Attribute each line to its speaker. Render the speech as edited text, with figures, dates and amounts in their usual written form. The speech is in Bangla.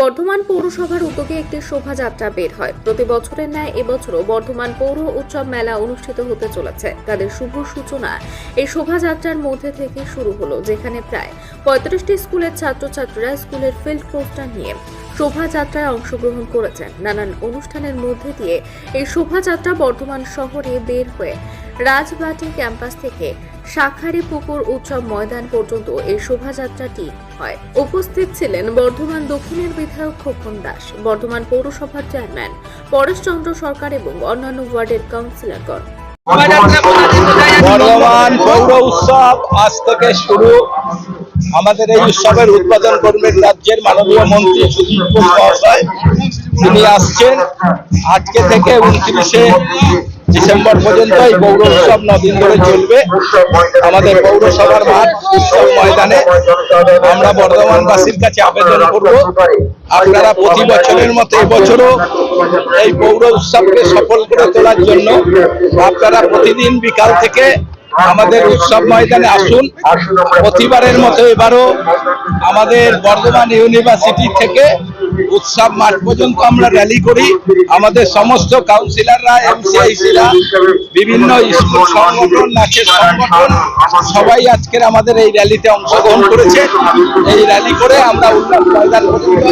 Speaker 1: বর্ধমান পৌরসভার উদ্যোগে একটি শোভাযাত্রা বের হয়। প্রতি বছরের ন্যায় এবছরও বর্ধমান পৌর উৎসব মেলা অনুষ্ঠিত হতে চলেছে। তাদের শুভ সূচনা এই শোভাযাত্রার মধ্যে থেকে শুরু হলো, যেখানে প্রায় 35টি স্কুলের ছাত্রছাত্রীরা স্কুলের ফিল্ড পোস্টার নিয়ে শোভাযাত্রায় অংশগ্রহণ করেছেন। নানান অনুষ্ঠানের মধ্যে দিয়ে এই শোভাযাত্রা বর্ধমান শহরে বের হয়ে রাজবাটি ক্যাম্পাস থেকে শাখারি পুকুর উৎসব ময়দান পর্যন্ত এই শোভাযাত্রাটি হয়। উপস্থিত ছিলেন বর্ধমান দক্ষিণের বিধায়ক খোকন দাস, বর্ধমান পৌরসভার চেয়ারম্যান পরেশচন্দ্র সরকার এবং অন্যান্য ওয়ার্ডের কাউন্সিলরগণ।
Speaker 2: বর্ধমান পৌর উৎসব আজ থেকে শুরু। আমাদের এই উৎসবের উদ্বোধন করবেন রাজ্যের মাননীয় মন্ত্রী সুদীপ ঘোষ মহাশয়। তিনি আসছেন। আজকে থেকে 29শে ডিসেম্বর পর্যন্ত এই পৌর উৎসব 9 দিন ধরে চলবে। আমাদের পৌরসভার মাঠ উৎসব ময়দানে আমরা বর্ধমানবাসীর কাছে আবেদন করব, আপনারা প্রতি বছরের মতো এবছরও এই পৌর উৎসবকে সফল করে তোলার জন্য আপনারা প্রতিদিন বিকাল থেকে আমাদের উৎসব ময়দানে আসুন। প্রতিবারের মতো এবারও আমাদের বর্ধমান ইউনিভার্সিটি থেকে উৎসব মাঠ পর্যন্ত আমরা র্যালি করি। আমাদের সমস্ত কাউন্সিলররা, এমসিআইসিরা, বিভিন্ন স্কুল সংগঠন, নাচের সংগঠন সবাই আজকের আমাদের এই র্যালিতে অংশগ্রহণ করেছে। এই র্যালি করে আমরা উৎসব ময়দান পর্যন্ত